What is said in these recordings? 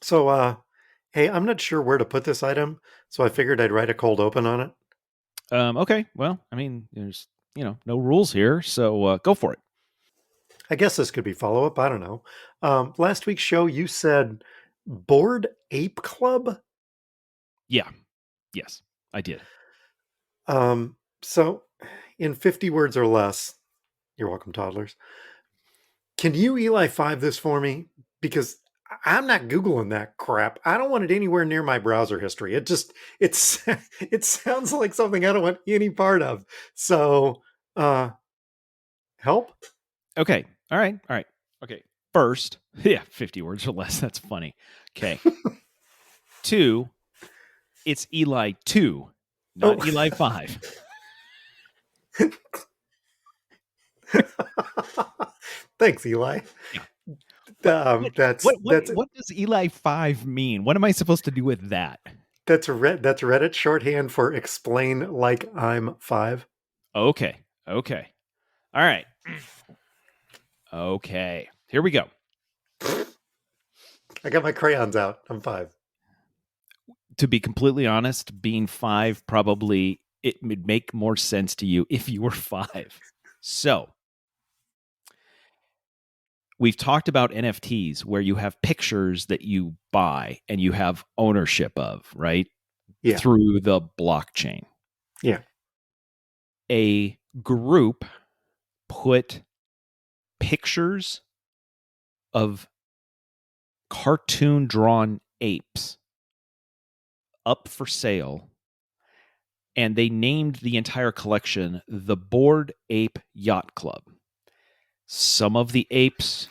So, hey, I'm not sure where to put this item, so I figured I'd write a cold open on it. Okay. Well, I mean, there's no rules here, so go for it. I guess this could be follow up. I don't know. Last week's show, you said Bored Ape Club. Yeah. Yes, I did. So, in 50 words or less, you're welcome, toddlers. Can you Eli 5 this for me? Because I'm not Googling that crap. I don't want it anywhere near my browser history. It's, it sounds like something I don't want any part of. So, uh, help? Okay. All right. All right. Okay. First, yeah, 50 words or less. That's funny. Okay. Two, it's Eli 2, Oh, not Eli 5. thanks, Eli. Yeah. What what That's what what what does Eli 5 mean? What am I supposed to do with that? that's Reddit shorthand for explain like I'm five. Okay. Okay. All right. Okay. Here we go. I got my crayons out. I'm five. To be completely honest, being 5 probably it would make more sense to you if you were 5. So, we've talked about NFTs where you have pictures that you buy and you have ownership of, right? Yeah, Through the blockchain. yeah. A group put pictures of cartoon drawn apes up for sale, and they named the entire collection the Bored Ape Yacht Club. Some of the apes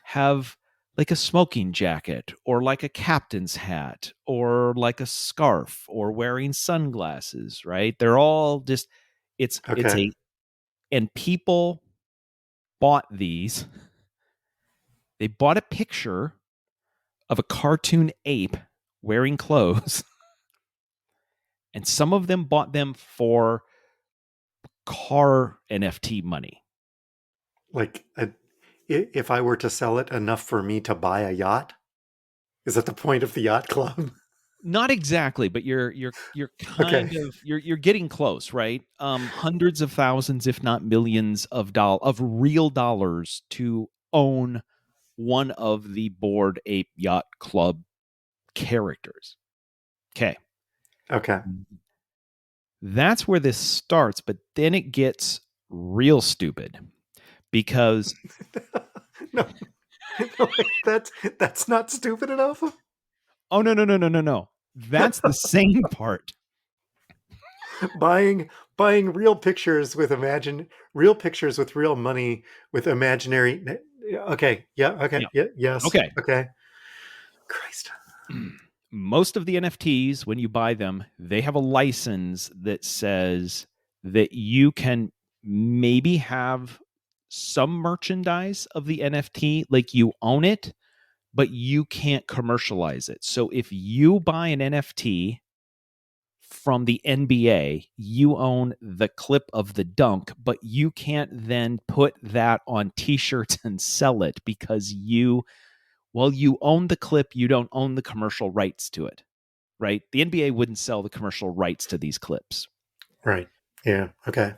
have like a smoking jacket or like a captain's hat or like a scarf or wearing sunglasses, right? They're all just it's Okay. a and people bought these. They bought a picture of a cartoon ape wearing clothes, and some of them bought them for car NFT money. Like, if I were to sell it enough for me to buy a yacht, is that the point of the yacht club? Not exactly, but you're Okay. kind of you're getting close, right? Hundreds of thousands, if not millions of real dollars to own one of the Bored Ape Yacht Club characters. Okay. Okay. That's where this starts, but then it gets real stupid because No, no, wait, that's not stupid enough. oh no. That's the same part. Buying real pictures with real pictures with real money with imaginary. Okay. Yeah. Okay. Yeah. Yeah. Yes. Okay. Okay. Christ. Most of the NFTs, when you buy them, they have a license that says that you can maybe have some merchandise of the NFT, like you own it, but you can't commercialize it. So if you buy an NFT from the NBA, you own the clip of the dunk, but you can't then put that on t shirts and sell it because you own the clip, you don't own the commercial rights to it, right? The NBA wouldn't sell the commercial rights to these clips. Right. Yeah. Okay.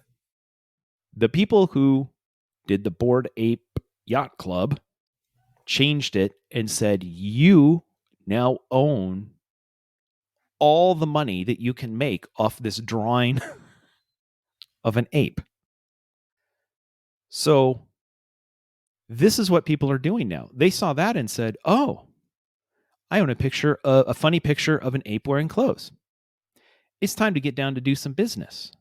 The people who did the Bored Ape Yacht Club changed it and said, you now own all the money that you can make off this drawing of an ape. So this is what people are doing now. They saw that and said, oh, I own a funny picture of an ape wearing clothes. It's time to get down to do some business.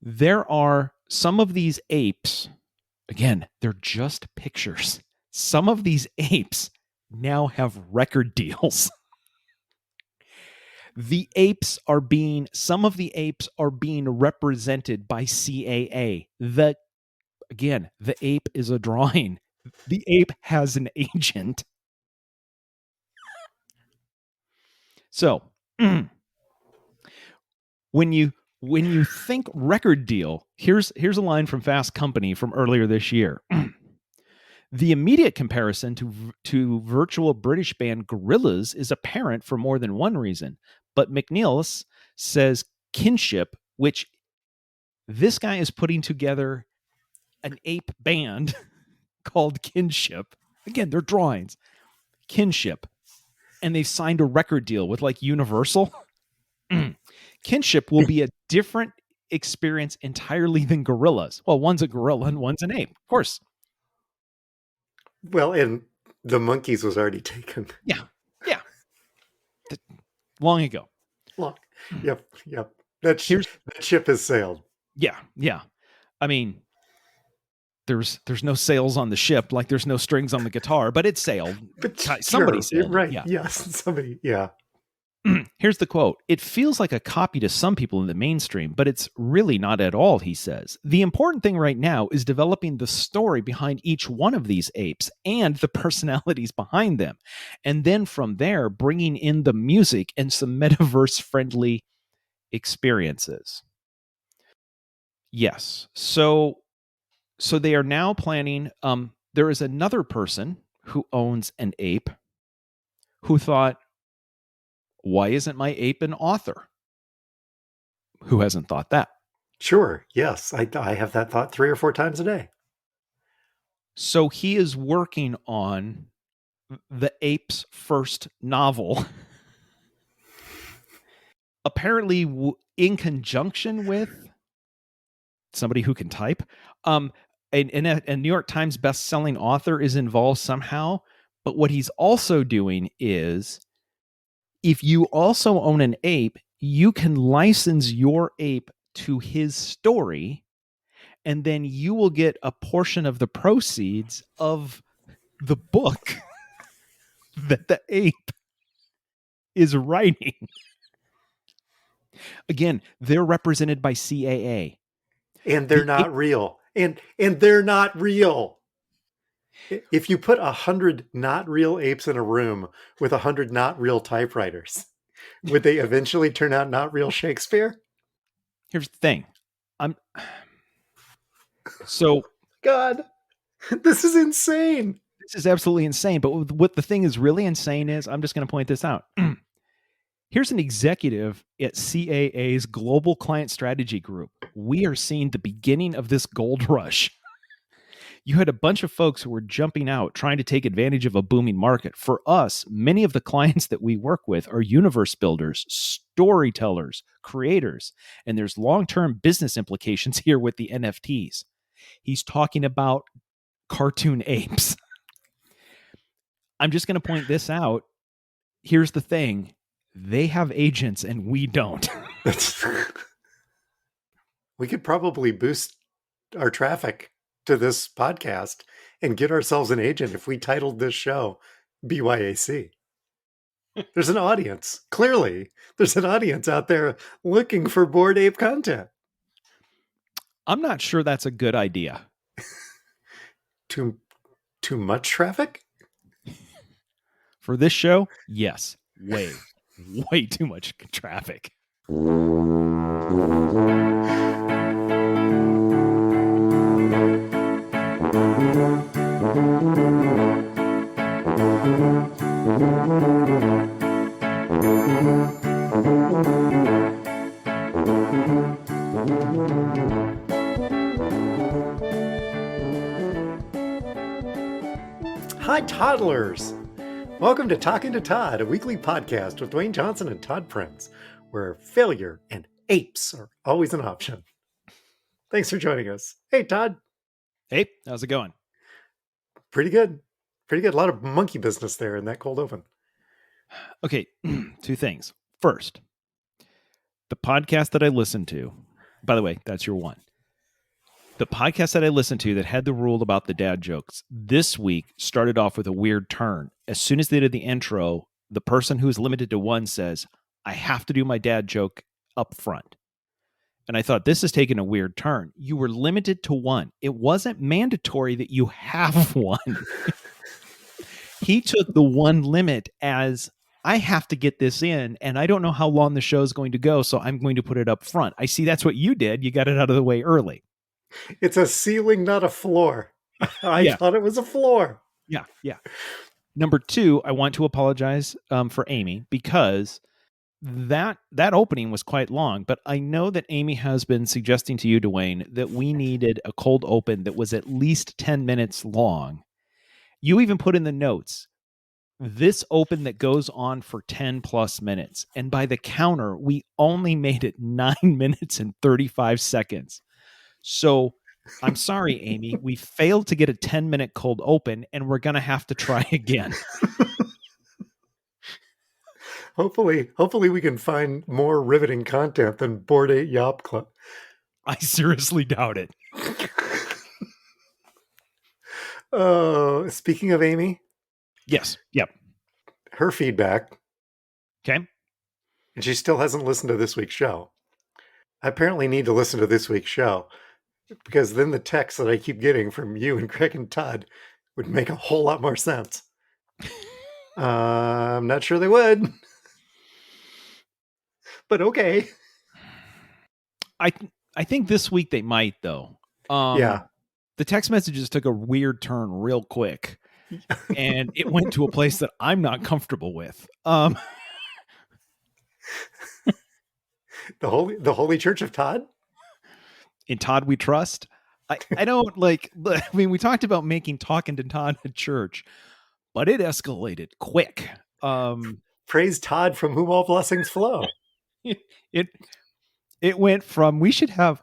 There are some of these apes, again, they're just pictures. Some of these apes now have record deals. Some of the apes are being represented by CAA. The ape is a drawing. The ape has an agent. So, when you think record deal, here's a line from Fast Company from earlier this year. The immediate comparison to virtual British band Gorillaz is apparent for more than one reason, but McNeil's says kinship, which this guy is putting together an ape band called Kinship. Again, they're drawings. Kinship. And they've signed a record deal with like Universal. Kinship will be a different experience entirely than Gorillaz. Well, one's a gorilla and one's an ape, of course. Well, and the monkeys was already taken. Yeah. Long ago. Yep. That ship has sailed. Yeah. I mean, there's no sails on the ship, like there's no strings on the guitar, but it sailed. But somebody sure, sailed. right? Yeah. Yes, somebody. Yeah. Here's the quote. It feels like a copy to some people in the mainstream, but it's really not at all, he says. The important thing right now is developing the story behind each one of these apes and the personalities behind them. And then from there, bringing in the music and some metaverse-friendly experiences. Yes. So they are now planning. There is another person who owns an ape who thought, why isn't my ape an author? Who hasn't thought that? Sure. Yes. I have that thought 3 or 4 times a day. So he is working on the ape's first novel. Apparently in conjunction with somebody who can type. A New York Times best-selling author is involved somehow. But what he's also doing is, if you also own an ape, you can license your ape to his story, and then you will get a portion of the proceeds of the book that the ape is writing. Again, they're represented by CAA. And they're not real. And they're not real. If you put 100 not real apes in a room with 100 not real typewriters, would they eventually turn out not real Shakespeare? Here's the thing. So God, this is insane. This is absolutely insane. But what the thing is really insane is, I'm just going to point this out. Here's an executive at CAA's Global Client Strategy Group. We are seeing the beginning of this gold rush. You had a bunch of folks who were jumping out, trying to take advantage of a booming market. For us, many of the clients that we work with are universe builders, storytellers, creators, and there's long-term business implications here with the NFTs. He's talking about cartoon apes. I'm just going to point this out. Here's the thing. They have agents and we don't. We could probably boost our traffic to this podcast and get ourselves an agent if we titled this show BYAC. There's an audience. Clearly, there's an audience out there looking for Bored Ape content. I'm not sure that's a good idea. Too much traffic? For this show? Yes. Way too much traffic. Hi, toddlers. Welcome to Talking to Todd, a weekly podcast with Dwayne Johnson and Todd Prince, where failure and apes are always an option. Thanks for joining us. Hey, Todd. Hey, how's it going? Pretty good. Pretty good. A lot of monkey business there in that cold open. Okay, 2 things. First, the podcast that I listened to, by the way, that's your one. The podcast that I listened to that had the rule about the dad jokes this week started off with a weird turn. As soon as they did the intro, the person who's limited to one says, I have to do my dad joke up front. And I thought, this is taking a weird turn. You were limited to one. It wasn't mandatory that you have one. He took the one limit as, I have to get this in, and I don't know how long the show is going to go, so I'm going to put it up front. I see that's what you did. You got it out of the way early. It's a ceiling, not a floor. I Yeah, thought it was a floor. yeah, yeah. Number two, I want to apologize for Amy because that opening was quite long. But I know that Amy has been suggesting to you, Dwayne, that we needed a cold open that was at least 10 minutes long. You even put in the notes this open that goes on for 10 plus minutes. And by the counter, we only made it 9 minutes and 35 seconds. So I'm sorry, Amy. We failed to get a 10-minute cold open, and we're going to have to try again. Hopefully we can find more riveting content than Board 8 Yop Club. I seriously doubt it. Oh, speaking of Amy, Yes. Yep. her feedback, Okay. and she still hasn't listened to this week's show. I apparently need to listen to this week's show because then the text that I keep getting from you and Greg and Todd would make a whole lot more sense. I'm not sure they would, but okay. I think this week they might though. Yeah. The text messages took a weird turn real quick, and it went to a place that I'm not comfortable with. The Holy Church of Todd? In Todd we trust. I don't like. I mean, we talked about making talking to Todd a church, but it escalated quick. Praise Todd from whom all blessings flow. It it went from we should have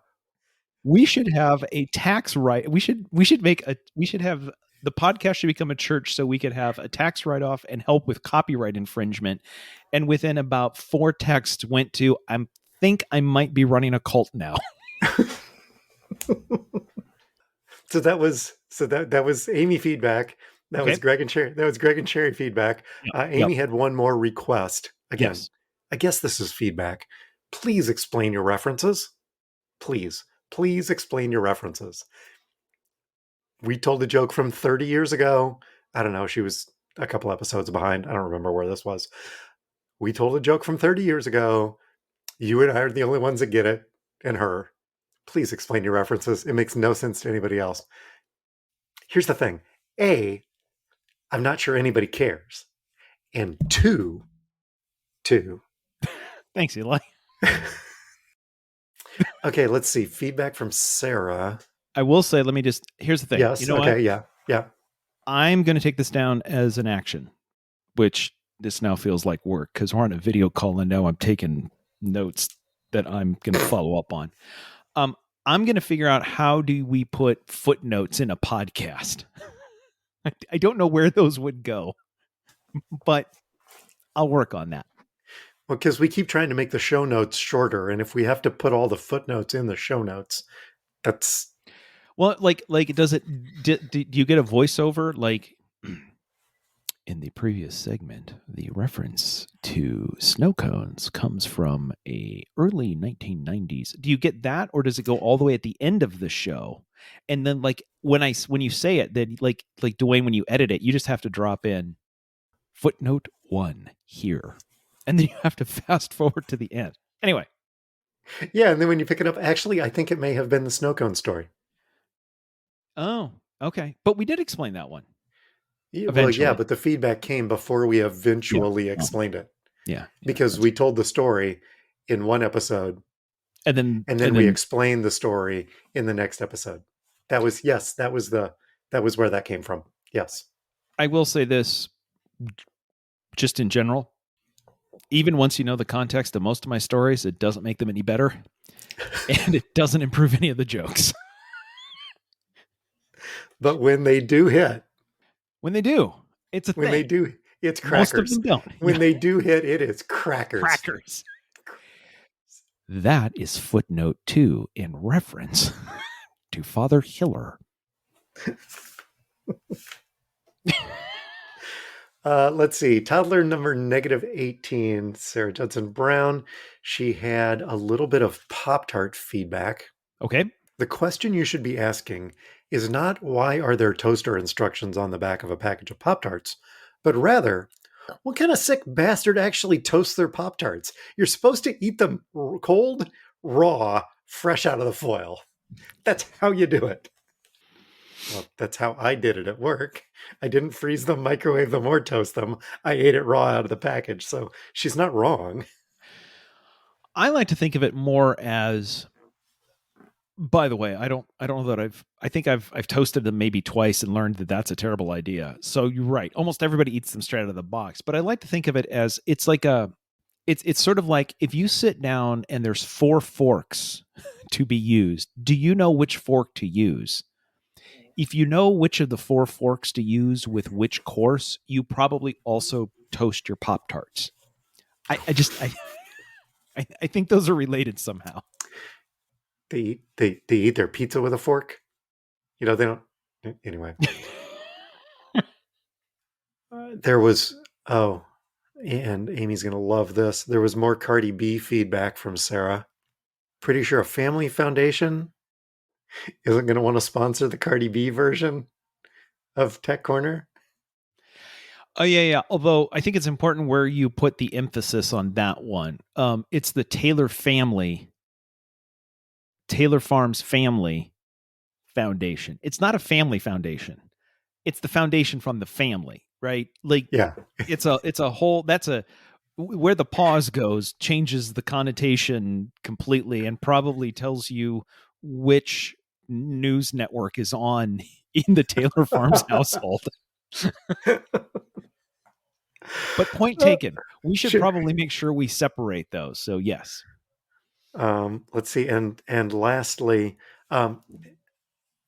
a tax write. We should have the podcast should become a church so we could have a tax write off and help with copyright infringement. And within about 4 texts went to think I might be running a cult now. So that was Amy feedback. That Okay. was Greg and Cherry. That was Greg and Cherry feedback. Amy had one more request. Again, Yes. I guess this is feedback. Please explain your references. Please explain your references. We told a joke from 30 years ago. I don't know. She was a couple episodes behind. I don't remember where this was. We told a joke from 30 years ago. You and I are the only ones that get it, and her. Please explain your references. It makes no sense to anybody else. Here's the thing. A, I'm not sure anybody cares. And two. Thanks, Eli. Okay, let's see. Feedback from Sarah. I will say, here's the thing. Yes. You know okay. what? Yeah. I'm going to take this down as an action, which this now feels like work because we're on a video call and now I'm taking notes that I'm going to follow up on. I'm going to figure out how do we put footnotes in a podcast. I don't know where those would go, but I'll work on that. Well, because we keep trying to make the show notes shorter, and if we have to put all the footnotes in the show notes, that's well, like does it? Do you get a voiceover like? In the previous segment, the reference to snow cones comes from a early 1990s. Do you get that, or does it go all the way at the end of the show? And then, like when you say it, then like Dwayne, when you edit it, you just have to drop in footnote 1 here, and then you have to fast forward to the end. Anyway, yeah. And then when you pick it up, actually, I think it may have been the snow cone story. oh, okay, but we did explain that one. Well, yeah, but the feedback came before we eventually explained it. Yeah, because we told the story in one episode, and then we explained the story in the next episode. That was where that came from. Yes, I will say this, just in general. Even once you know the context of most of my stories, it doesn't make them any better, and it doesn't improve any of the jokes. But when they do hit, it's a when thing. they do, it's crackers. Most of them don't. When they do hit, it is crackers. Crackers. That is footnote 2 in reference to Father Hiller. Let's see. Toddler number -18, Sarah Judson Brown. She had a little bit of Pop-Tart feedback. Okay. The question you should be asking is not why are there toaster instructions on the back of a package of Pop-Tarts, but rather, what kind of sick bastard actually toasts their Pop-Tarts? You're supposed to eat them cold, raw, fresh out of the foil. That's how you do it. Well, that's how I did it at work. I didn't freeze them, microwave them, or toast them. I ate it raw out of the package. So she's not wrong. I like to think of it more as, by the way, I don't know that I think I've toasted them maybe twice and learned that that's a terrible idea. So you're right. Almost everybody eats them straight out of the box, but I like to think of it as it's like a it's sort of like if you sit down and there's four forks to be used, do you know which fork to use? If you know which of the four forks to use with which course, you probably also toast your Pop Tarts. I just I think those are related somehow. They eat their pizza with a fork. They don't. Anyway, there was oh, and Amy's gonna love this. There was more Cardi B feedback from Sarah. Pretty sure a family foundation isn't gonna want to sponsor the Cardi B version of Tech Corner. Oh yeah, yeah. Although I think it's important where you put the emphasis on that one. It's the Taylor Farms Family Foundation. It's not a family foundation. It's the foundation from the family, right? Like Yeah. it's a whole that's a where the pause goes changes the connotation completely and probably tells you which news network is on in the Taylor Farms household. But point taken. We should Sure. probably make sure we separate those. So yes. Let's see, and lastly, um,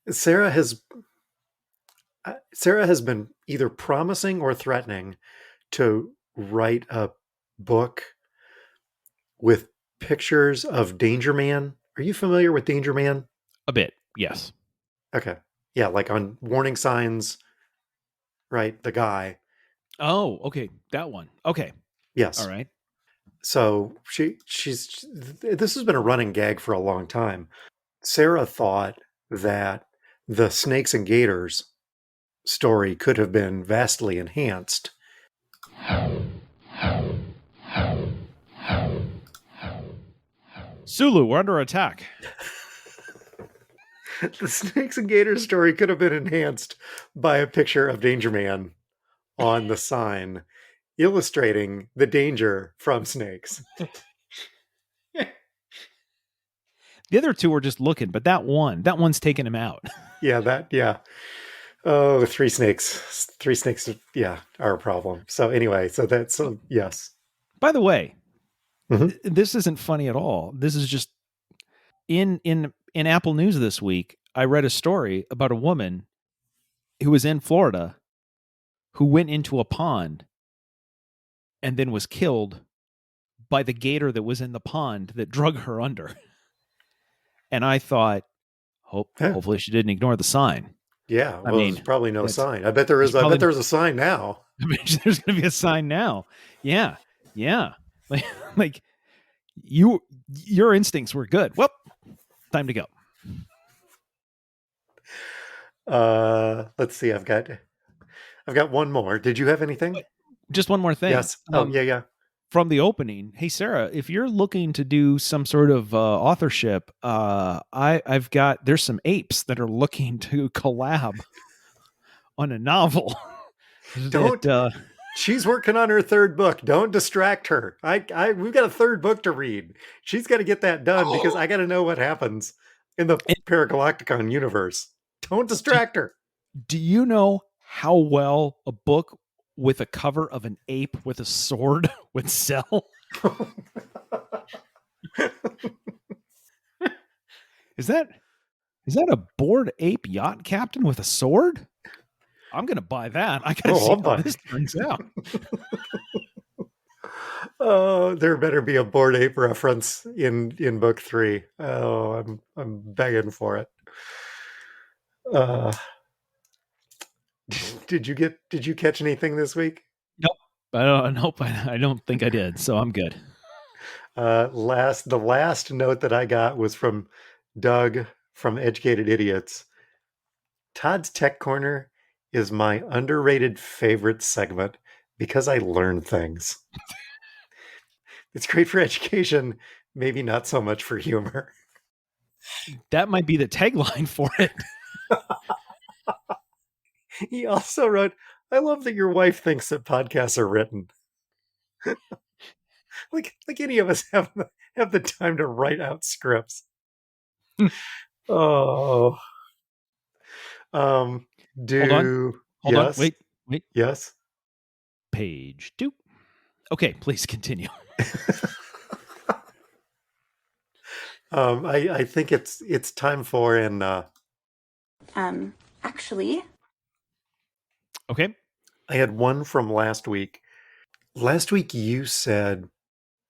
Sarah has Sarah has been either promising or threatening to write a book with pictures of Danger Man. Are you familiar with Danger Man? A bit. Yes. Okay. Yeah, like on warning signs, right? The guy. Oh, okay. That one. Okay. All Yes. right. So she's this has been a running gag for a long time. Sarah thought that the Snakes and Gators story could have been vastly enhanced. Sulu, we're under attack. The Snakes and Gators story could have been enhanced by a picture of Danger Man on the sign illustrating the danger from snakes. The other two are just looking, but that one's taking him out. Yeah. Oh, three snakes, yeah, are a problem. So anyway, so that's yes. By the way, Mhm. this isn't funny at all. This is just in Apple News this week. I read a story about a woman who was in Florida who went into a pond and then was killed by the gator that was in the pond that drug her under. And I thought, Yeah. hopefully she didn't ignore the sign. Yeah, I well, there's mean, probably no that's sign. I bet there there's is. I bet probably there's a sign now. I mean, there's going to be a sign now. Yeah, yeah. Like, like your instincts were good. Well, time to go. Let's see. I've got one more. Did you have anything? But just one more thing. Yes. Oh, yeah, yeah. From the opening, hey Sarah, if you're looking to do some sort of authorship, I've got there's some apes that are looking to collab on a novel. that Don't. She's working on her third book. Don't distract her. We've got a third book to read. She's got to get that done because I got to know what happens in the And Paragalacticon universe. Don't do, distract her. do you know how well a book with a cover of an ape with a sword would sell? Is that is that a bored ape yacht captain with a sword? I'm gonna buy that. I gotta Oh, see I'll how buy. this turns out. Oh, there better be a Bored Ape reference in book three. Oh, I'm begging for it. Uh, did you catch anything this week? Nope. I don't think I did, so I'm good. The last note that I got was from Doug from Educated Idiots. Todd's Tech Corner is my underrated favorite segment because I learn things. It's great for education, maybe not so much for humor. That might be the tagline for it. He also wrote, I love that your wife thinks that podcasts are written. Like any of us have the time to write out scripts. Oh, um, Hold on. do Hold on. yes, Wait. yes. Page 2. Okay, please continue. I think it's time for Actually, Okay. I had one from last week. Last week you said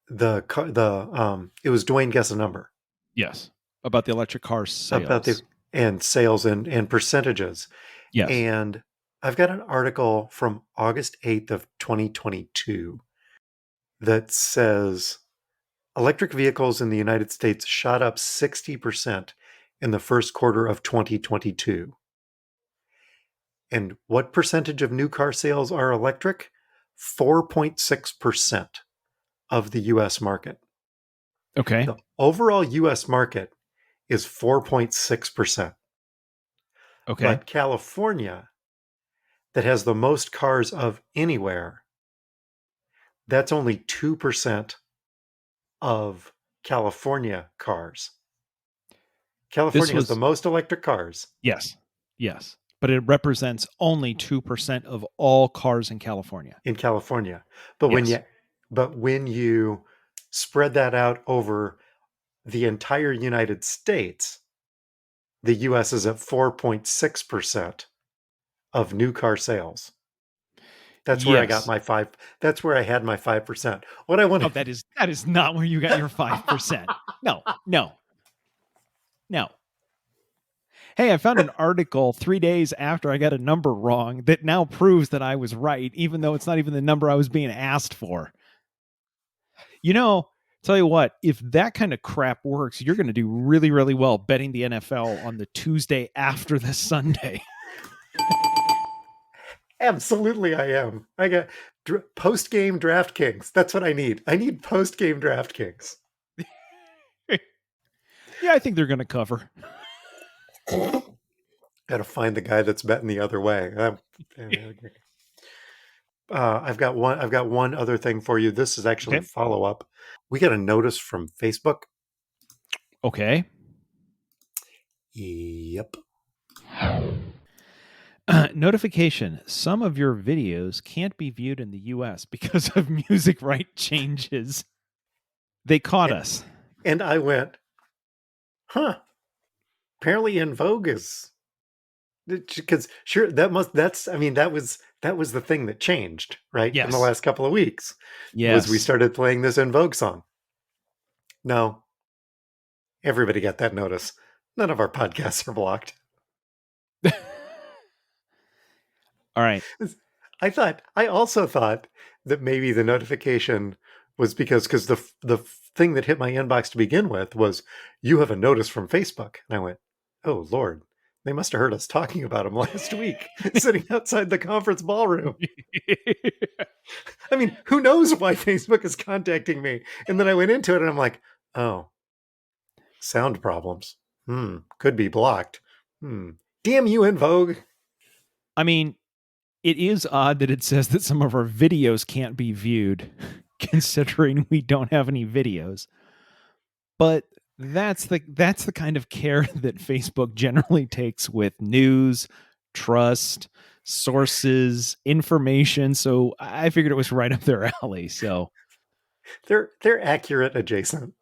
it was Dwayne guess a number Yes. About the electric car about the sales. and sales and percentages. Yes. And I've got an article from August 8th of 2022 that says electric vehicles in the United States shot up 60% in the first quarter of 2022. And what percentage of new car sales are electric? 4.6% of the US market. Okay. The overall US market is 4.6%. Okay. But California, that has the most cars of anywhere, that's only 2% of California cars. This California has the was, most electric cars yes. Yes. But it represents only 2% of all cars in California. in California. But when Yes. you but when you spread that out over the entire United States, the US is at 4.6% of new car sales. That's where I got Yes. my 5 that's where I had my 5%. What I want Oh, that is not where you got your 5%. No. No. No. Hey, I found an article 3 days after I got a number wrong that now proves that I was right, even though it's not even the number I was being asked for. You know, tell you what, if that kind of crap works, you're going to do really, really well betting the NFL on the Tuesday after the Sunday. Absolutely I am. I got post-game DraftKings. That's what I need. I need post-game DraftKings. Yeah, I think they're going to cover. Got to find the guy that's betting the other way. I've got one. I've got one other thing for you. This is actually Okay. follow up. We got a notice from Facebook. Okay. Yep. Notification. Some of your videos can't be viewed in the US because of music right changes. They caught us. And I went, huh? Apparently, In Vogue is because sure that's I mean that was the thing that changed right in the Yes. last couple of weeks was we Yes. started playing this In Vogue song. No, everybody got that notice. None of our podcasts are blocked. All right. I also thought that maybe the notification was because the thing that hit my inbox to begin with was you have a notice from Facebook, and I went, oh Lord, they must have heard us talking about him last week, sitting outside the conference ballroom. I mean, who knows why Facebook is contacting me? And then I went into it, and I'm like, oh, sound problems. Could be blocked. Damn you, In Vogue. I mean, it is odd that it says that some of our videos can't be viewed, considering we don't have any videos. But that's the kind of care that Facebook generally takes with news, trust, sources, information. So I figured it was right up their alley. So They're accurate adjacent.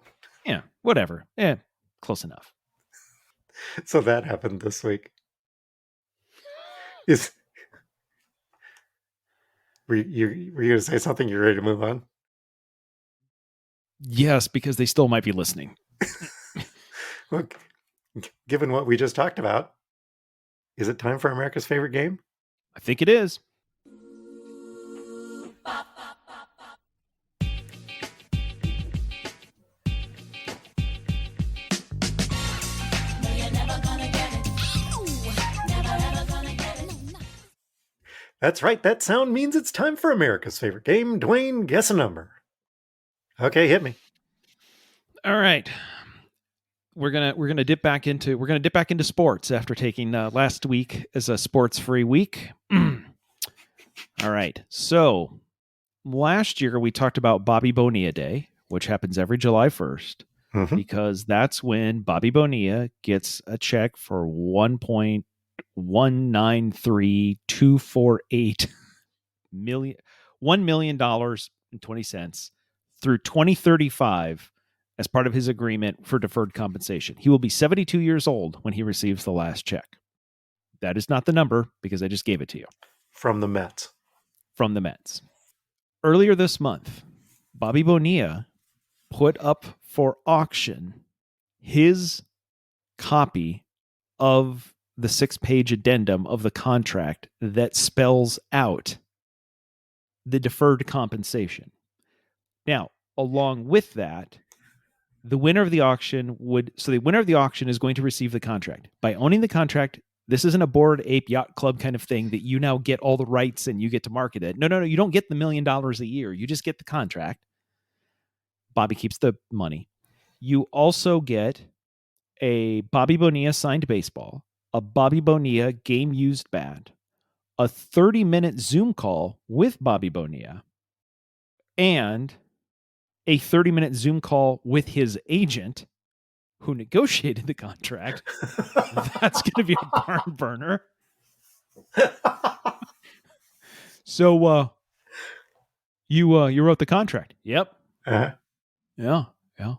yeah, whatever. Yeah, close enough. So that happened this week. Is were you going to say something? You're ready to move on? Yes, because they still might be listening. Look, given what we just talked about, is it time for America's favorite game? I think it is. That's right. That sound means it's time for America's favorite game. Dwayne, guess a number. Okay, hit me. All right. we're gonna dip back into sports after taking last week as a sports free week. All right. So last year we talked about Bobby Bonilla Day, which happens every July 1st, Mhm. because that's when Bobby Bonilla gets a check for 1.193248 million $1 million and 20 cents through 2035 as part of his agreement for deferred compensation. He will be 72 years old when he receives the last check. That is not the number because I just gave it to you From the Mets. from the Mets. Earlier this month, Bobby Bonilla put up for auction his copy of the 6-page addendum of the contract that spells out the deferred compensation. Now, along with that, the winner of the auction is going to receive the contract. By owning the contract, this isn't a Bored Ape Yacht Club kind of thing that you now get all the rights and you get to market it. No, you don't get the $1 million a year. You just get the contract. Bobby keeps the money. You also get a Bobby Bonilla signed baseball, a Bobby Bonilla game used bat, a 30-minute Zoom call with Bobby Bonilla, and a 30-minute Zoom call with his agent who negotiated the contract. That's going to be a barn burner. So you wrote the contract. Yep. Uh-huh. Yeah. Do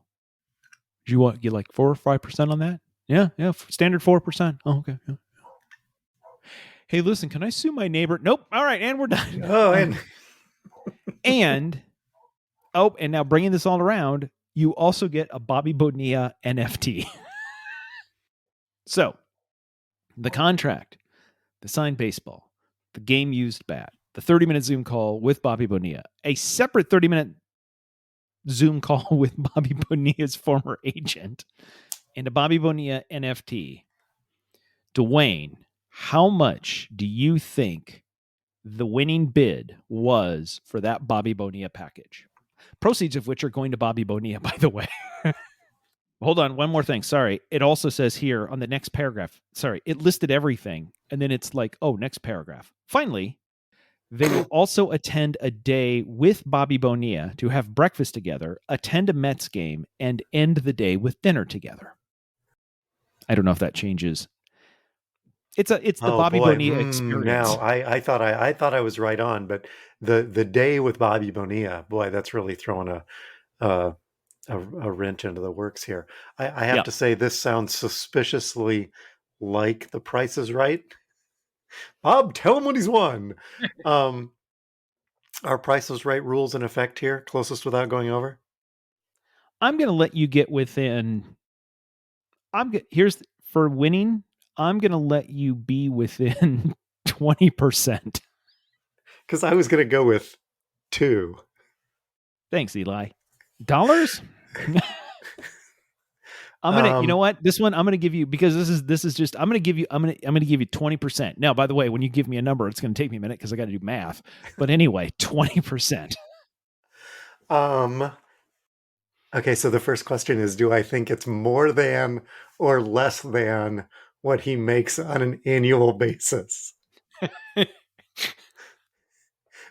you get like 4 or 5% on that? Yeah. Standard 4%. Oh, okay. Yeah. Hey, listen, can I sue my neighbor? Nope. All right, and we're done. Oh, and and now bringing this all around, you also get a Bobby Bonilla NFT. So the contract, the signed baseball, the game used bat, the 30-minute Zoom call with Bobby Bonilla, a separate 30-minute Zoom call with Bobby Bonilla's former agent, and a Bobby Bonilla NFT. Dwayne, how much do you think the winning bid was for that Bobby Bonilla package? Proceeds of which are going to Bobby Bonilla, by the way. Hold on, one more thing. Sorry. It also says here on the next paragraph, it listed everything. And then it's like, oh, next paragraph. Finally, they will also attend a day with Bobby Bonilla to have breakfast together, attend a Mets game, and end the day with dinner together. I don't know if that changes. It's the oh Bobby boy, Bonilla experience. now I thought I was right on, but the day with Bobby Bonilla, boy, that's really throwing a a wrench into the works here. I have Yeah. to say this sounds suspiciously like The Price is Right. Bob, tell him what he's won. Um, are Price is Right rules in effect here? Closest without going over? I'm going to let you get within. Here's for winning. I'm going to let you be within 20%. Because I was going to go with 2. Thanks, Eli. Dollars? I'm gonna, you know Um, what? This one I'm gonna give you because this is just I'm gonna give you 20%. Now, by the way, when you give me a number, it's gonna take me a minute because I got to do math. But anyway, 20%. um, okay, so the first question is, do I think it's more than or less than what he makes on an annual basis?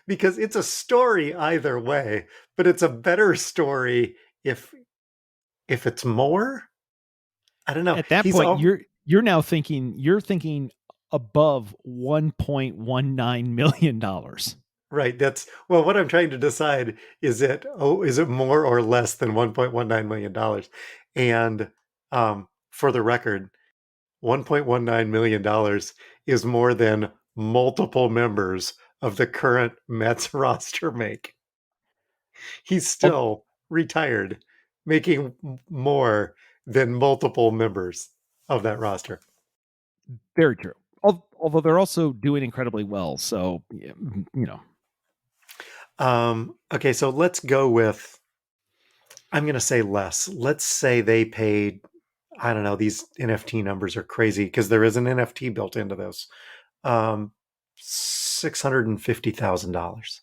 Because it's a story either way, but it's a better story if it's more. I don't know. At that He's point, all you're thinking above $1.19 million. right. That's well, what I'm trying to decide is it more or less than $1.19 million? And for the record, $1.19 million is more than multiple members of the current Mets roster make. He's Oh, still retired, making more than multiple members of that roster. very true. Although they're also doing incredibly well, so you know. Okay, so let's go with, I'm going to say less. Let's say they paid, I don't know, these NFT numbers are crazy because there is an NFT built into those. $650,000.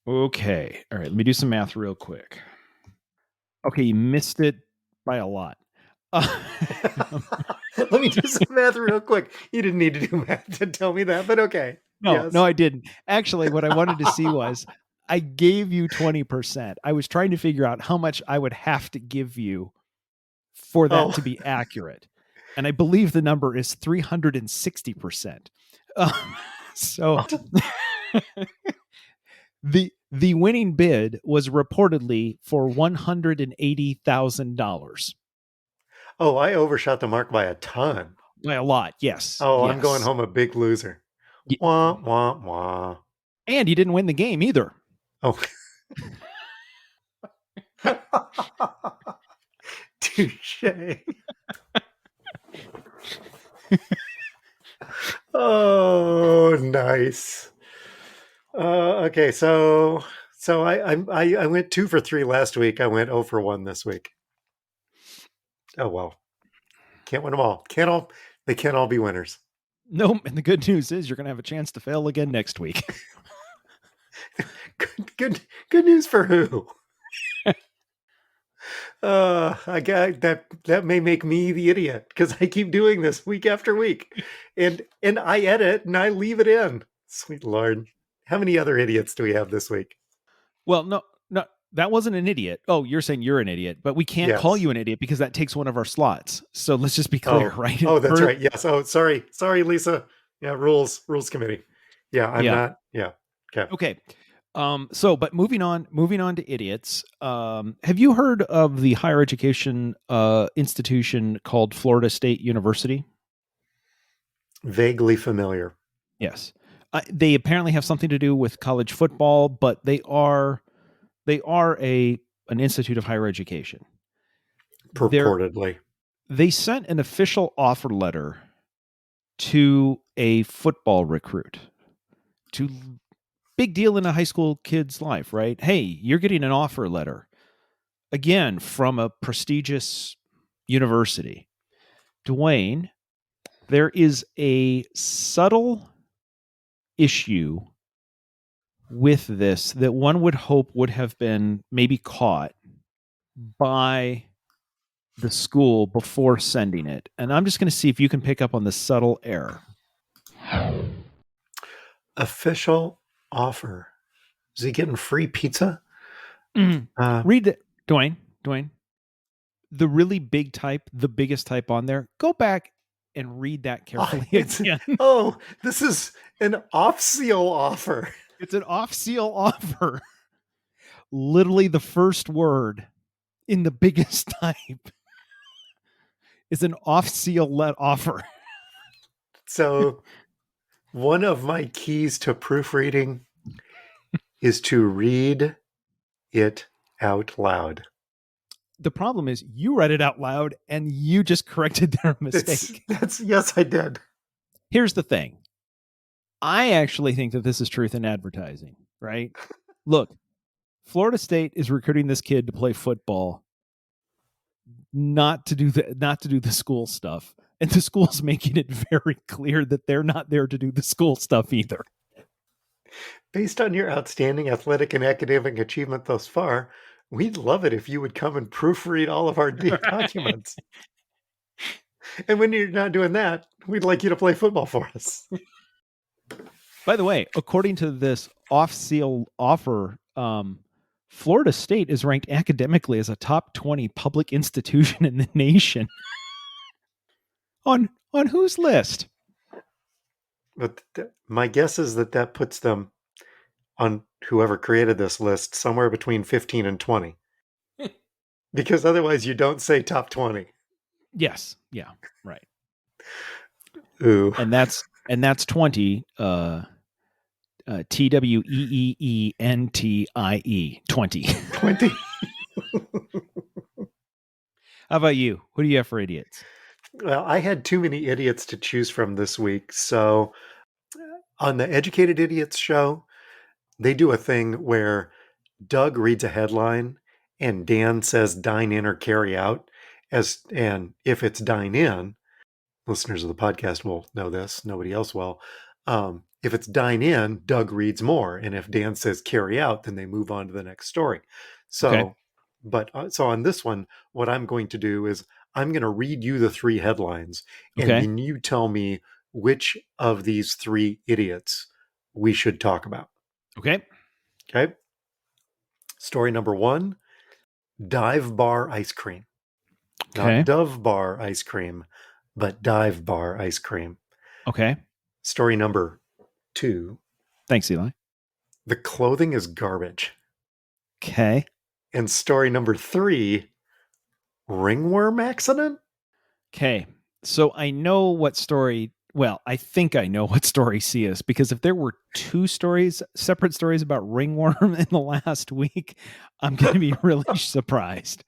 Okay, all right. Let me do some math real quick. Okay, you missed it by a lot. Uh, Let me do some math real quick. You didn't need to do math to tell me that, but okay. no, Yes. I didn't. Actually, what I wanted to see was I gave you 20%. I was trying to figure out how much I would have to give you for that Oh, to be accurate. And I believe the number is 360%. So oh, the winning bid was reportedly for $180,000. oh, I overshot the mark by a ton. By a lot, yes, Oh, I'm going yes. home a big loser. Wah, wah, wah. And you didn't win the game either. Oh. Touche. Oh, nice. Okay, so I went 2 for 3 last week. I went 0 for 1 this week. Oh well, can't win them all. Can't all. They can't all be winners. Nope. And the good news is you're going to have a chance to fail again next week. Good news for who? I got that may make me the idiot because I keep doing this week after week, and I edit and I leave it in. Sweet Lord, how many other idiots do we have this week? Well, no, that wasn't an idiot. Oh, you're saying you're an idiot, but we can't call Yes. you an idiot because that takes one of our slots. So let's just be clear, Oh, right? oh, that's right. Yes. Oh, sorry, Lisa. Yeah, rules committee. Yeah, I'm Yeah. not. Yeah. Okay. Okay. But moving on to idiots. Have you heard of the higher education institution called Florida State University? Vaguely familiar. Yes. They apparently have something to do with college football, but they are a an institute of higher education. They're Purportedly. they sent an official offer letter to a football recruit. To big deal in a high school kid's life, right? Hey, you're getting an offer letter again from a prestigious university. Dwayne, there is a subtle issue with this that one would hope would have been maybe caught by the school before sending it. And I'm just going to see if you can pick up on the subtle error. Official offer. Is he getting free pizza? Mhm. Uh, Read it, Dwayne. The really big type, the biggest type on there. Go back and read that oh, carefully again. this is an off seal offer. It's an off seal offer. Literally, the first word in the biggest type is an off seal let offer. So one of my keys to proofreading is to read it out loud. The problem is you read it out loud and you just corrected their mistake. That's yes, I did. Here's the thing. I actually think that this is truth in advertising, right? Look, Florida State is recruiting this kid to play football, not to do the school stuff. And the school's making it very clear that they're not there to do the school stuff either. Based on your outstanding athletic and academic achievement thus far, we'd love it if you would come and proofread all of our documents. And when you're not doing that, we'd like you to play football for us. By the way, according to this off-seal offer, Florida State is ranked academically as a top 20 public institution in the nation. On whose list? But my guess is that puts them on whoever created this list somewhere between 15 and 20. Because otherwise you don't say top 20. Yes. Yeah. Right. Ooh. And that's 20 TWEEENTIE 20. 20. How about you? Who do you have for idiots? Well, I had too many idiots to choose from this week. So on the Educated Idiots show, they do a thing where Doug reads a headline and Dan says dine in or carry out. And if it's dine in, listeners of the podcast will know this, nobody else will. If it's dine in, Doug reads more. And if Dan says carry out, then they move on to the next story. Okay. So But so on this one, what I'm going to do is I'm going to read you the three headlines, and Okay. then you tell me which of these three idiots we should talk about. Okay. Okay. Story number one: dive bar ice cream. Not Okay. Dove bar ice cream, but dive bar ice cream. Okay. Story number two: Thanks, Eli. the clothing is garbage. Okay. And story number three: ringworm accident. Okay. So I know what story, well, I think I know what story C is, because if there were two stories, separate stories about ringworm in the last week, I'm going to be really surprised.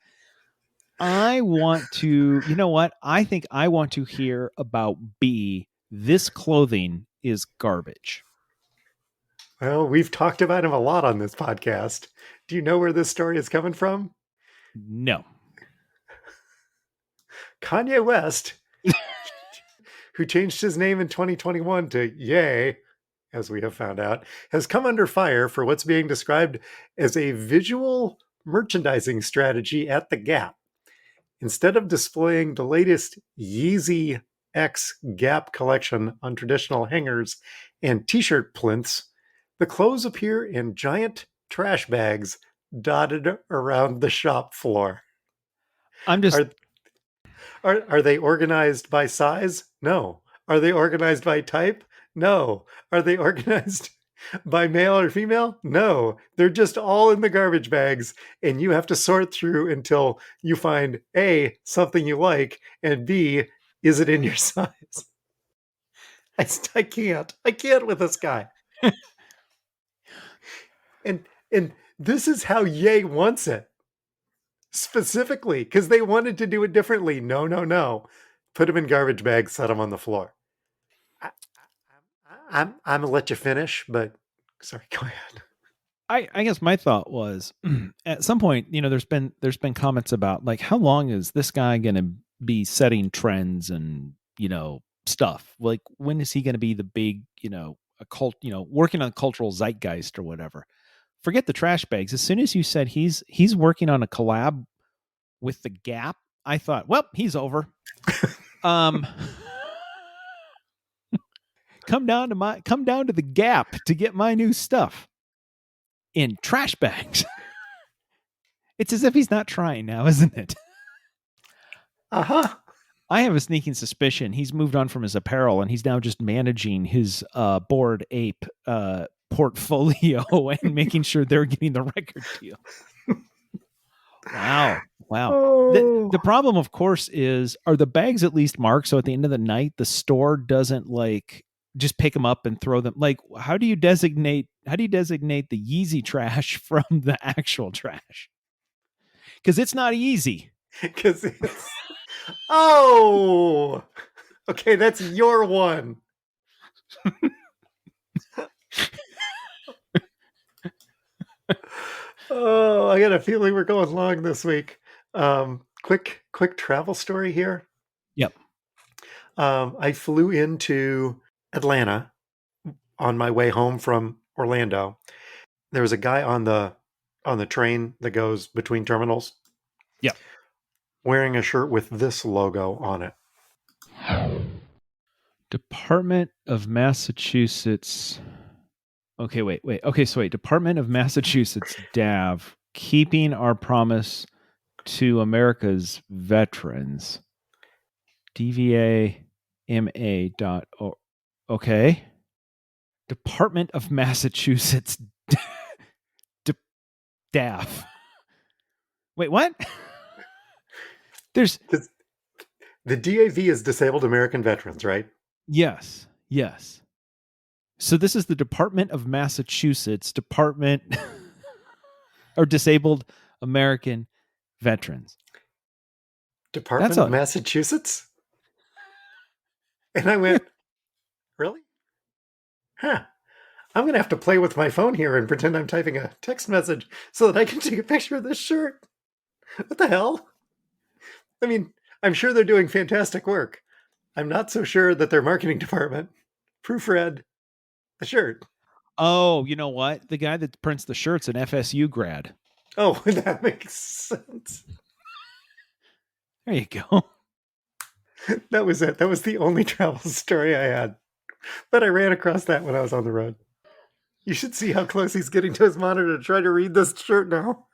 I want to, you know what? I think I want to hear about B. This clothing is garbage. Well, we've talked about him a lot on this podcast. Do you know where this story is coming from? No. Kanye West, who changed his name in 2021 to Ye, as we have found out, has come under fire for what's being described as a visual merchandising strategy at the Gap. Instead of displaying the latest Yeezy X Gap collection on traditional hangers and t shirt plinths, the clothes appear in giant trash bags dotted around the shop floor. I'm just, Are, are they organized by size? No. Are they organized by type? No. Are they organized by male or female? No. They're just all in the garbage bags, and you have to sort through until you find A, something you like, and B, is it in your size? I can't. I can't with this guy. And this is how Ye wants it. Specifically, because they wanted to do it differently. No, no, no. Put him in garbage bags, set him on the floor. I, I'm gonna let you finish, but sorry, go ahead. I guess my thought was at some point, there's been comments about like how long is this guy going to be setting trends and stuff? Like when is he going to be the big, a cult, working on cultural zeitgeist or whatever? Forget the trash bags. As soon as you said he's working on a collab with the Gap, I thought, well, he's over. Um come down to the Gap to get my new stuff in trash bags. It's as if he's not trying now, isn't it? Uh huh. I have a sneaking suspicion he's moved on from his apparel and he's now just managing his Bored Ape portfolio and making sure they're getting the record deal. Wow. Wow. The Oh, problem, of course, is are the bags at least marked so at the end of the night the store doesn't like just pick them up and throw them, like how do you designate the Yeezy trash from the actual trash? Because it's not easy. because it's oh. Okay, that's your one. Oh, I got a feeling we're going long this week. Quick travel story here. Yep. I flew into Atlanta on my way home from Orlando. There was a guy on the train that goes between terminals Yep. wearing a shirt with this logo on it. Department of Massachusetts. Okay, wait. Okay, so wait. Department of Massachusetts, DAV, keeping our promise to America's veterans. DVA dot. Okay. Department of Massachusetts, DAF. Wait, what? There's, Because the DAV is Disabled American Veterans, right? yes. So this is the Department of Massachusetts, Department or Disabled American Veterans. That's Department of a Massachusetts? And I went, really? Huh. I'm going to have to play with my phone here and pretend I'm typing a text message so that I can take a picture of this shirt. What the hell? I mean, I'm sure they're doing fantastic work. I'm not so sure that their marketing department proofread the shirt. Oh, you know what? The guy that prints the shirt's an FSU grad. Oh, that makes sense. There you go. That was it. That was the only travel story I had. But I ran across that when I was on the road. You should see how close he's getting to his monitor to try to read this shirt now.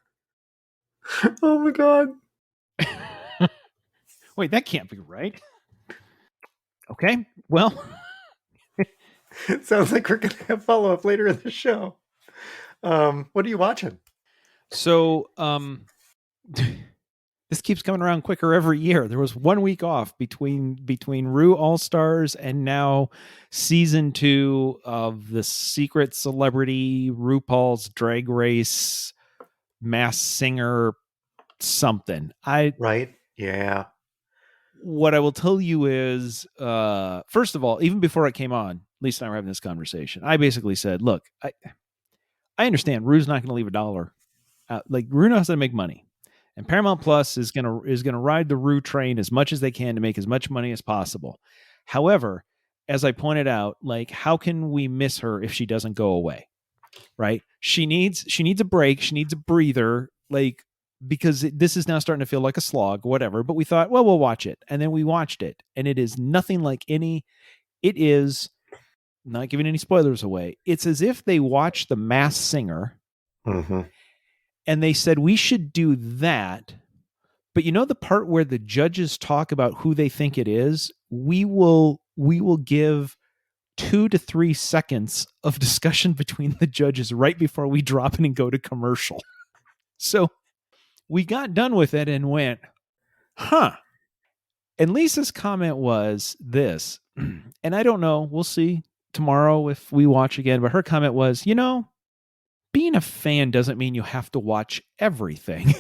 Oh my god. Wait, that can't be right. Okay, well, It sounds like we're going to have follow up later in the show. What are you watching? so this keeps coming around quicker every year. There was 1 week off between Rue All Stars and now season 2 of the Secret Celebrity RuPaul's Drag Race Mass Singer something. I Right? Yeah. What I will tell you is, first of all, even before I came on, Lisa and I were having this conversation. I basically said, "Look, I understand Rue's not going to leave a dollar. Like Rue knows how to make money, and Paramount Plus is gonna ride the Rue train as much as they can to make as much money as possible. However, as I pointed out, like how can we miss her if she doesn't go away? Right? She needs a break. She needs a breather. Like because this is now starting to feel like a slog, whatever. But we thought, well, we'll watch it, and then we watched it, and it is nothing like any. It is not giving any spoilers away. It's as if they watched The Masked Singer Mm-hmm. and they said we should do that. But you know the part where the judges talk about who they think it is? We will give 2 to 3 seconds of discussion between the judges right before we drop it and go to commercial. So we got done with it and went, huh. And Lisa's comment was this, and I don't know, we'll see tomorrow if we watch again, but her comment was, being a fan doesn't mean you have to watch everything.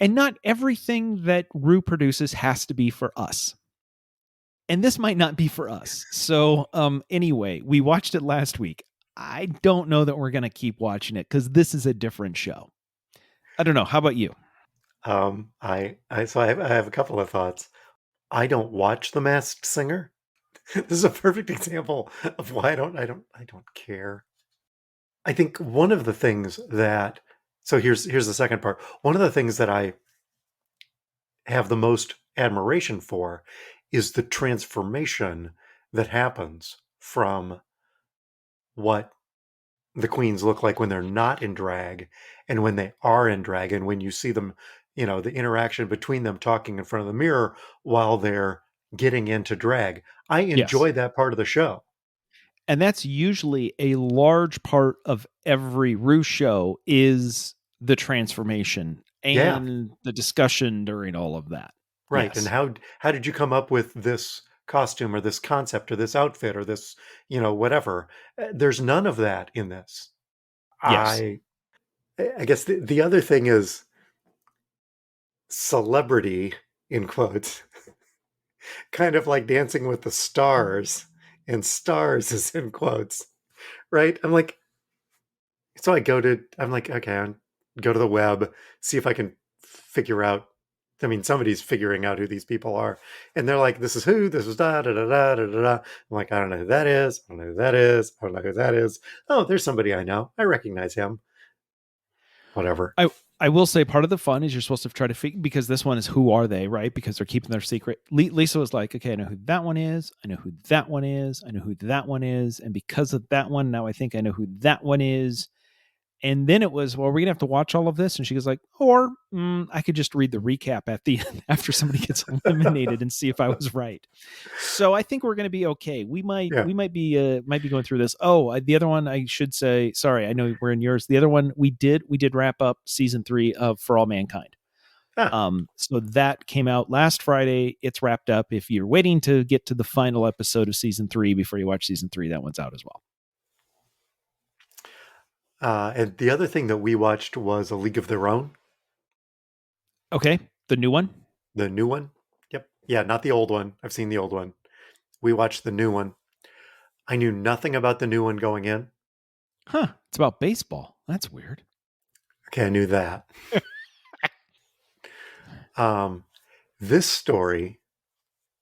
And not everything that Rue produces has to be for us. And this might not be for us. So, anyway, we watched it last week. I don't know that we're going to keep watching it because this is a different show. I don't know. How about you? I have a couple of thoughts. I don't watch The Masked Singer. This is a perfect example of why I don't care. I think one of the things that so here's the second part. One of the things that I have the most admiration for is the transformation that happens from what the queens look like when they're not in drag and when they are in drag, and when you see them, the interaction between them talking in front of the mirror while they're getting into drag. I Yes. enjoy that part of the show. And that's usually a large part of every Rue show is the transformation Yeah, and the discussion during all of that. right. And Yes. how did you come up with this costume or this concept or this outfit or this, whatever? There's none of that in this. Yes. I I guess the other thing is celebrity in quotes, kind of like Dancing with the Stars, and stars is in quotes, right? I'm like, okay, I'll go to the web, see if I can figure out. I mean, somebody's figuring out who these people are. And they're like, this is who, this is da da da da da da. Da. I'm like, I don't know who that is. I don't know who that is. I don't know who that is. Oh, there's somebody I know. I recognize him. Whatever. I will say part of the fun is you're supposed to try to figure because this one is who are they, right? Because they're keeping their secret. Lisa was like, okay, I know who that one is. I know who that one is. I know who that one is. And because of that one, now I think I know who that one is. And then it was, well, we're gonna have to watch all of this. And she was like, or I could just read the recap at the end after somebody gets eliminated and see if I was right. So I think we're gonna be okay. We might Yeah. we might be going through this. Oh, the other one I should say. Sorry, I know we're in yours. The other one we did wrap up season 3 of For All Mankind. Ah, So that came out last Friday. It's wrapped up. If you're waiting to get to the final episode of season 3 before you watch season 3, that one's out as well. and the other thing that we watched was A League of Their Own, Okay, the new one. the new one. Yep. Yeah, not the old one. I've seen the old one. We watched the new one. I knew nothing about the new one going in. Huh? It's about baseball. That's weird. Okay, I knew that. Um, this story,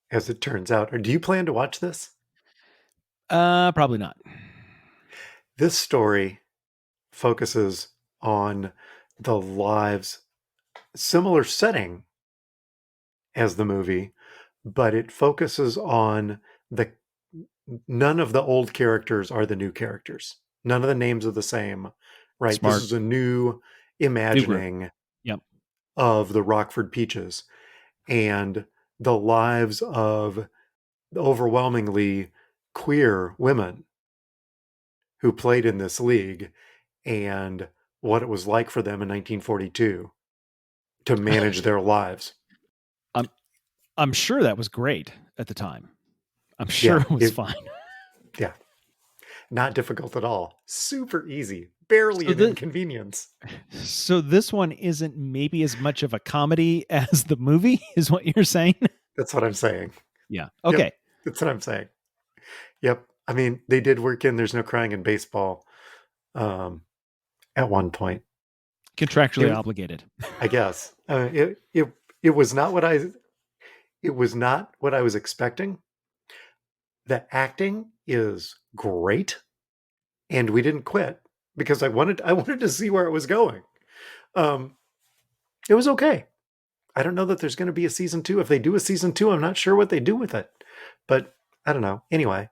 as it turns out, or do you plan to watch this? Probably not. This story focuses on the lives, similar setting as the movie, but it focuses on the none of the old characters are the new characters. None of the names are the same, right? This Smart. is a new New group. imagining Yep. of the Rockford Peaches and the lives of overwhelmingly queer women who played in this league and what it was like for them in 1942 to manage their lives. I'm I'm sure that was great at the time. I'm sure Yeah, it was fine. yeah, not difficult at all. Super easy, barely So an the inconvenience. so this one isn't maybe as much of a comedy as the movie, is what you're saying? That's what I'm saying. Yeah. Yep, Okay. that's what I'm saying. Yep. I mean, they did work in "There's No Crying in Baseball" um, at one point. Contractually It, obligated. I guess it was not what I was expecting. The acting is great, and we didn't quit because I wanted to see where it was going. Um, it was okay. I don't know that there's going to be a season two. If they do a season two, I'm not sure what they do with it, but I don't know. Anyway,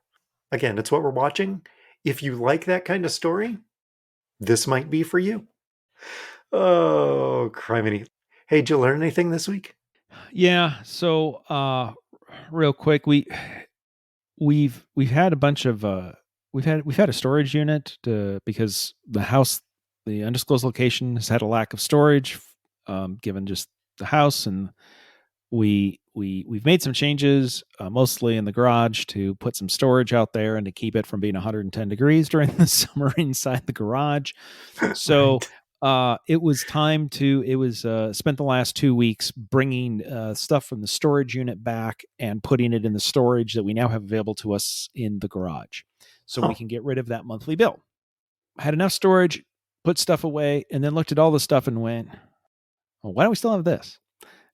again, it's what we're watching. If you like that kind of story, this might be for you. Oh, criminy. Hey, did you learn anything this week? Yeah. So real quick, we've had a bunch of we've had a storage unit because the house, the undisclosed location, has had a lack of storage, given just the house, and we've made some changes, mostly in the garage, to put some storage out there and to keep it from being 110 degrees during the summer inside the garage. So Right. it was time to, it was spent the last 2 weeks bringing stuff from the storage unit back and putting it in the storage that we now have available to us in the garage, so we Oh, can get rid of that monthly bill. I had enough storage, put stuff away, and then looked at all the stuff and went, well, why do we still have this?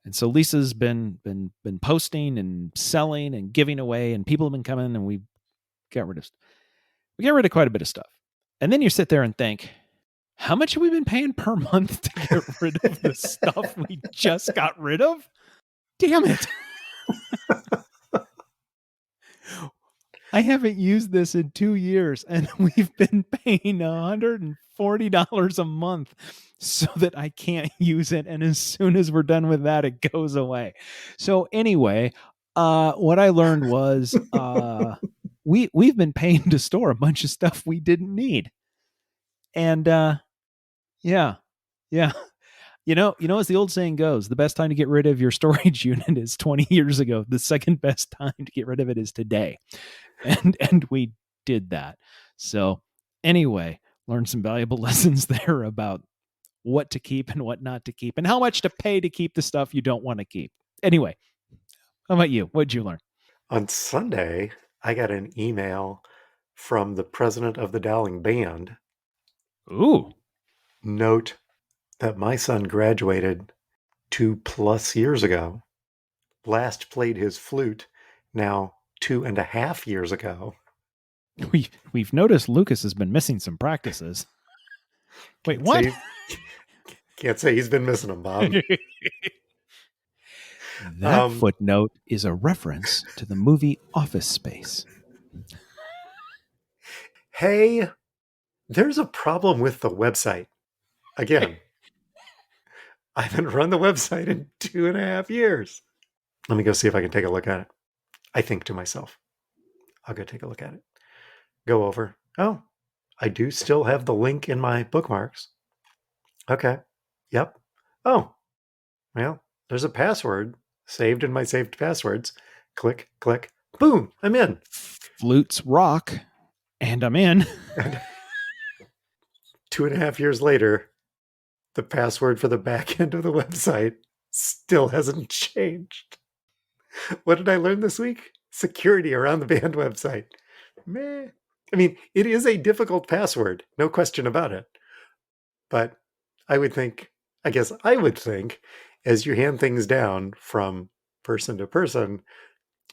And so Lisa's been posting and selling and giving away, and people have been coming, and got rid of we got rid of quite a bit of stuff. And then you sit there and think, how much have we been paying per month to get rid of the stuff we just got rid of? Damn it. I haven't used this in 2 years, and we've been paying $140 a month so that I can't use it. And as soon as we're done with that, it goes away. So anyway, what I learned was we've been paying to store a bunch of stuff we didn't need. And yeah, yeah. As the old saying goes, the best time to get rid of your storage unit is 20 years ago. The second best time to get rid of it is today. And we did that. So anyway, learned some valuable lessons there about what to keep and what not to keep, and how much to pay to keep the stuff you don't want to keep. Anyway, how about you? What'd you learn? on Sunday, I got an email from the president of the Dowling Band. Ooh. Note that my son graduated 2+ years ago. Last played his flute now 2.5 years ago. We've noticed Lucas has been missing some practices. Wait, Can't what? say can't say he's been missing them, Bob. That Um, footnote is a reference to the movie Office Space. hey, there's a problem with the website. Again, I haven't run the website in 2.5 years. Let me go see if I can take a look at it. I think to myself, I'll go take a look at it. Go over. Oh, I do still have the link in my bookmarks. Okay. Yep. Oh, well, there's a password saved in my saved passwords. Click, click, boom, I'm in. Flutes rock, and I'm in. And 2.5 years later, the password for the back end of the website still hasn't changed. What did I learn this week? Security around the band website. Meh. I mean, it is a difficult password, no question about it. But I guess I would think, as you hand things down from person to person,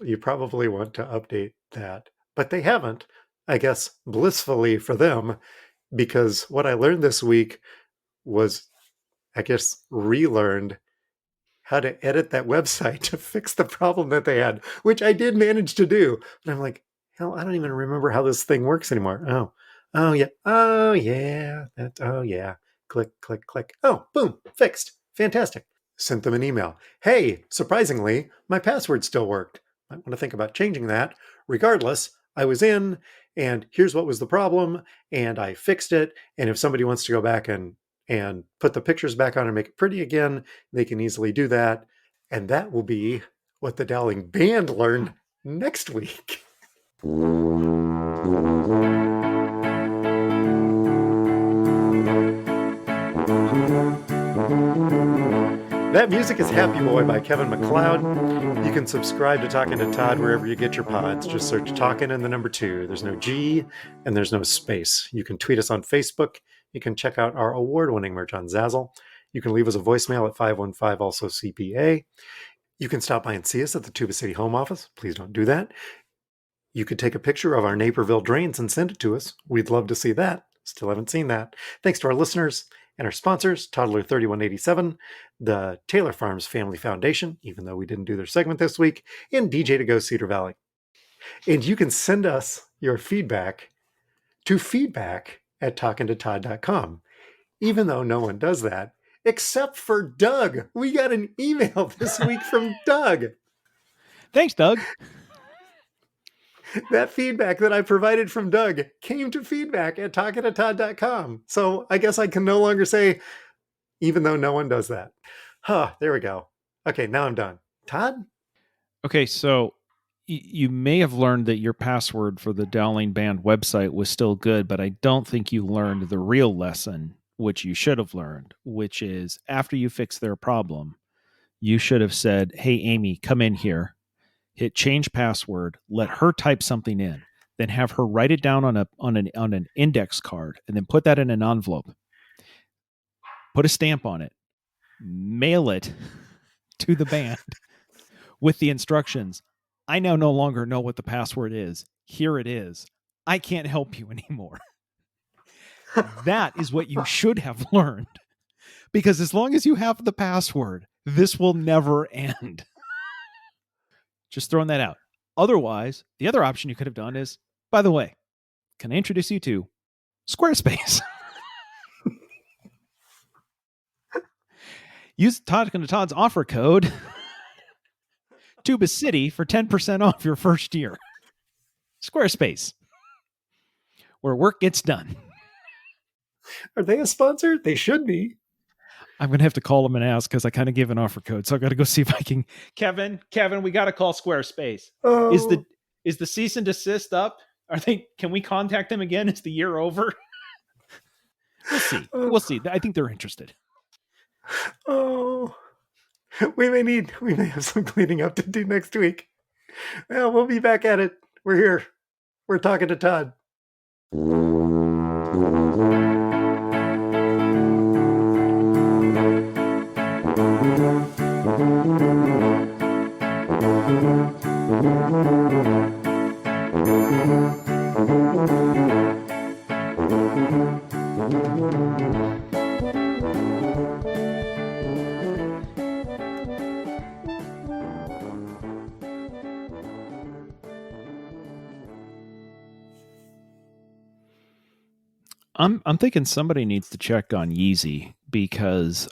you probably want to update that. But they haven't, I guess, blissfully for them, because what I learned this week was, I guess, relearned how to edit that website to fix the problem that they had, which I did manage to do. But I'm like, hell, I don't even remember how this thing works anymore. Oh yeah, oh yeah. Click, click, click. Oh, boom, fixed. Fantastic. Sent them an email. Hey, surprisingly, my password still worked. I want to think about changing that. Regardless, I was in, and here's what was the problem, and I fixed it. And if somebody wants to go back and put the pictures back on and make it pretty again, they can easily do that. And that will be what the Dowling Band learned next week. That music is Happy Boy by Kevin MacLeod. You can subscribe to Talking to Todd wherever you get your pods. Just search Talking and the number 2. There's no G and there's no space. You can tweet us on Facebook. You can check out our award-winning merch on Zazzle. You can leave us a voicemail at 515 also CPA. You can stop by and see us at the Tuba City home office. Please don't do that. You could take a picture of our Naperville drains and send it to us. We'd love to see that. Still haven't seen that. Thanks to our listeners and our sponsors, Toddler 3187, the Taylor Farms Family Foundation, even though we didn't do their segment this week, and DJ to Go Cedar Valley. And you can send us your feedback to feedback@talkingtotodd.com, even though no one does that, except for Doug. We got an email this week from Doug. Thanks, Doug. That feedback that I provided from Doug came to feedback@talkingtotodd.com. So I guess I can no longer say, even though no one does that. There we go. Okay, now I'm done. Todd? Okay, so you may have learned that your password for the Dowling Band website was still good, but I don't think you learned the real lesson, which you should have learned, which is after you fix their problem, you should have said, "Hey, Amy, come in here, hit change password, let her type something in, then have her write it down on an index card, and then put that in an envelope, put a stamp on it, mail it to the band with the instructions. I now no longer know what the password is. Here it is. I can't help you anymore." That is what you should have learned. Because as long as you have the password, this will never end. Just throwing that out. Otherwise, the other option you could have done is, by the way, can I introduce you to Squarespace? Use Talking to Todd's offer code Tuba City for 10% off your first year. Squarespace, where work gets done. Are they a sponsor? They should be. I'm going to have to call them and ask because I kind of gave an offer code. So I got to go see if I can. Kevin, we got to call Squarespace. Oh. Is the cease and desist up? Can we contact them again? Is the year over? We'll see. We'll see. I think they're interested. Oh, we may have some cleaning up to do next week. Well, we'll be back at it. We're here. We're talking to Todd. I'm thinking somebody needs to check on Yeezy because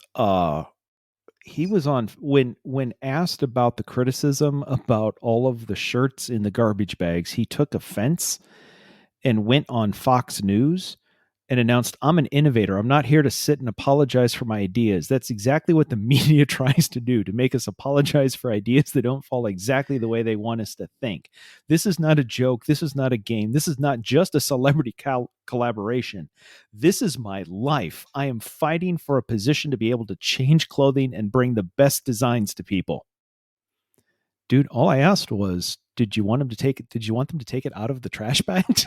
he was on when asked about the criticism about all of the shirts in the garbage bags, he took offense and went on Fox News and announced, "I'm an innovator. I'm not here to sit and apologize for my ideas." That's exactly what the media tries to do, to make us apologize for ideas that don't fall exactly the way they want us to think. This is not a joke. This is not a game. This is not just a celebrity collaboration. This is my life. I am fighting for a position to be able to change clothing and bring the best designs to people. Dude, all I asked was, did you want them to take it out of the trash bags?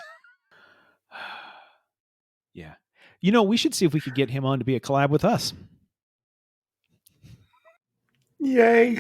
Yeah. We should see if we could get him on to be a collab with us. Yay.